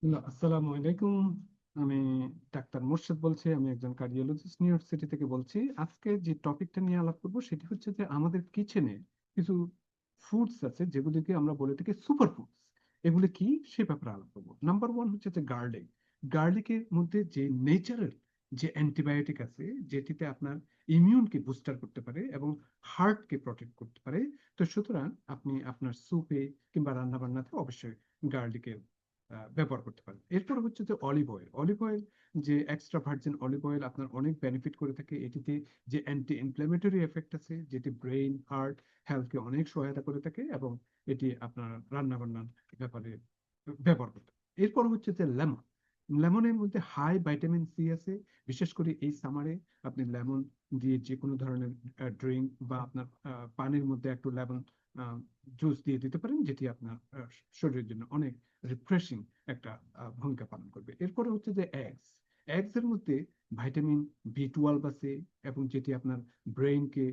আসসালামু আলাইকুম। আমি ডাক্তার মোর্শেদ বলছি। আমি একজন কার্ডিওলজিস্ট, নিউ ইয়র্ক সিটি থেকে বলছি। আজকে যে টপিকটা নিয়ে আলাপ করবো সেটি হচ্ছে যে আমাদের কিচেনে কিছু ফুডস আছে যেগুলিকে আমরা বলে থাকি সুপার ফুডস। এগুলি কি সে ব্যাপারে আলাপ করবো। নাম্বার ওয়ান হচ্ছে যে গার্লিক। গার্লিকের মধ্যে যে নেচারাল যে অ্যান্টিবায়োটিক আছে, যেটিতে আপনার ইমিউনকে বুস্টার করতে পারে এবং হার্টকে প্রটেক্ট করতে পারে। তো সুতরাং আপনি আপনার স্যুপে কিংবা রান্না বান্নাতে অবশ্যই গার্লিকের ব্যবহার করতে পারেন। এরপর হচ্ছে যে অলিভ অয়েল। অলিভ অয়েল, যে এক্সট্রা ভার্জিন অলিভ অয়েল, আপনার অনেক বেনিফিট করে থাকে। এটিতে যে অ্যান্টি ইনফ্ল্যামেটরি এফেক্ট আছে, যেটি ব্রেইন হার্ট হেলথকে অনেক সহায়তা করে থাকে এবং এটি আপনার রান্না বান্নার ব্যাপারে ব্যবহার করতে পারেন। এরপর হচ্ছে যে লেমন। লেমনের মধ্যে হাই ভাইটামিন সি আছে। বিশেষ করে এই সামারে আপনি লেমন দিয়ে যে কোনো ধরনের ড্রিঙ্ক বা আপনার পানির মধ্যে একটু লেমন জুস দিয়ে দিতে পারেন, যেটি আপনার শরীরের জন্য অনেক রিফ্রেশিং একটা ভূমিকা পালন করবে। এরপরে হচ্ছে যে এগস। এগস এর মধ্যে ভাইটামিন বি 12 আছে এবং যেটি আপনার ব্রেইনকে,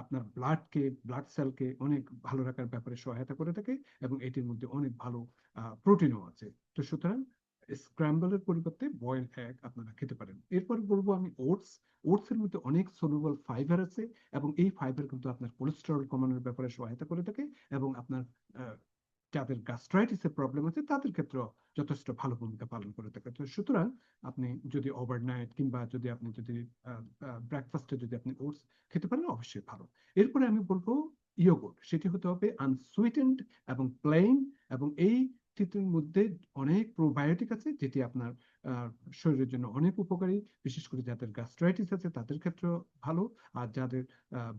আপনার ব্লাড সেলকে অনেক ভালো রাখার ব্যাপারে সহায়তা করে থাকে এবং এটির মধ্যে অনেক ভালো প্রোটিনও আছে। তো সুতরাং স্ক্র্যাম্বলের পরিবর্তে বয়েল এগ আপনারা খেতে পারেন। এরপর বলবো আমি ওটস। ওটস এর মধ্যে অনেক সলুবল ফাইবার আছে এবং এই ফাইবার কিন্তু আপনার কোলেস্টেরল কমানোর ব্যাপারে সহায়তা করে থাকে এবং আপনার আহ, যাদের গ্যাস্ট্রাইটিসের প্রবলেম আছে তাদের ক্ষেত্রে যথেষ্ট ভালো ভূমিকা পালন করে থাকে। তো সুতরাং আপনি যদি ওভারনাইট কিংবা যদি ব্রেকফাস্টে যদি আপনি ওটস খেতে পারেন অবশ্যই ভালো। এরপরে আমি বলবো ইয়োগurt। সেটি হতে হবে আনসুইটেন্ড এবং প্লেন, এবং এই তিতির মধ্যে অনেক প্রোবায়োটিক আছে, যেটি আপনার আহ, শরীরের জন্য অনেক উপকারী। বিশেষ করে যাদের গ্যাস্ট্রাইটিস আছে তাদের ক্ষেত্রে ভালো। আর যাদের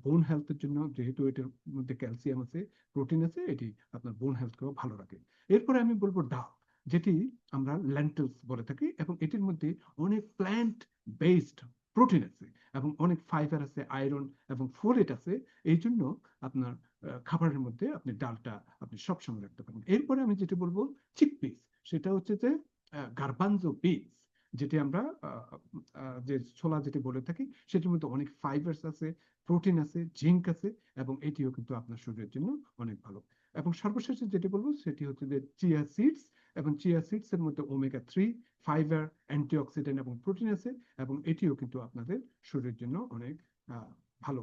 বোন হেলথের জন্য, যেহেতু এটার মধ্যে ক্যালসিয়াম আছে, প্রোটিন আছে, এটি আপনার বোন হেলথকেও ভালো রাখে। এরপরে আমি বলবো ডাল, যেটি আমরা ল্যান্টেলস বলে থাকি এবং এটির মধ্যে অনেক প্ল্যান্ট বেসড প্রোটিন আছে এবং অনেক ফাইবার আছে, আয়রন এবং ফোলেট আছে। এই জন্য আপনার খাবারের মধ্যে আপনি ডালটা আপনি সবসময় রাখতে পারেন। এরপরে আমি যেটা বলবো চিকপিস। সেটা হচ্ছে যে গার্বানজো বিনস, যেটি আমরা যে ছোলা যেটি বলে থাকি, সেটির মধ্যে অনেক ফাইবারস আছে, প্রোটিন আছে, জিঙ্ক আছে এবং এটিও কিন্তু আপনার শরীরের জন্য অনেক ভালো। এবং সর্বশেষে যেটি বলবো সেটি হচ্ছে যে চিয়া সিডস। এবং চিয়া সিডস এর মধ্যে ওমেগা 3, ফাইবার, অ্যান্টিঅক্সিডেন্ট এবং প্রোটিন আছে এবং এটিও কিন্তু আপনাদের শরীরের জন্য অনেক ভালো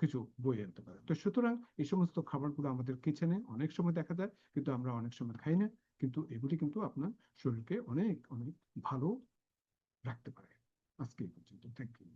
কিছু বই আনতে পারে। তো সুতরাং এই সমস্ত খাবারগুলো আমাদের কিচেনে অনেক সময় দেখা যায়, কিন্তু আমরা অনেক সময় খাই না। কিন্তু এগুলি কিন্তু আপনার শরীরকে অনেক অনেক ভালো রাখতে পারে। আজকে এই পর্যন্ত। Thank you.